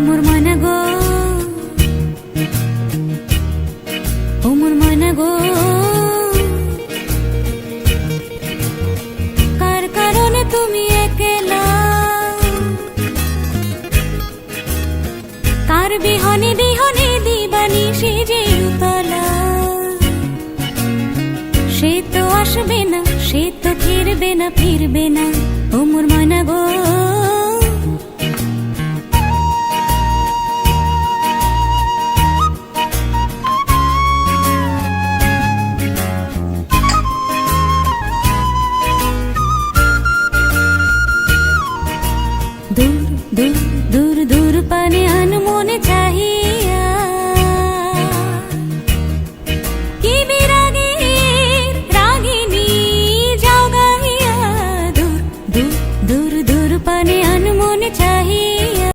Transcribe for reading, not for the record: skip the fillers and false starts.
মোর ময়না গো, ও মোর ময়না গো, কার কারণে তুমি একলা, কার বিহনে বিহনে দিবানিশি যে উতলা। সে তো আসবে না, সে তো ফিরবে না, ফিরবে না, ও মোর ময়না গো।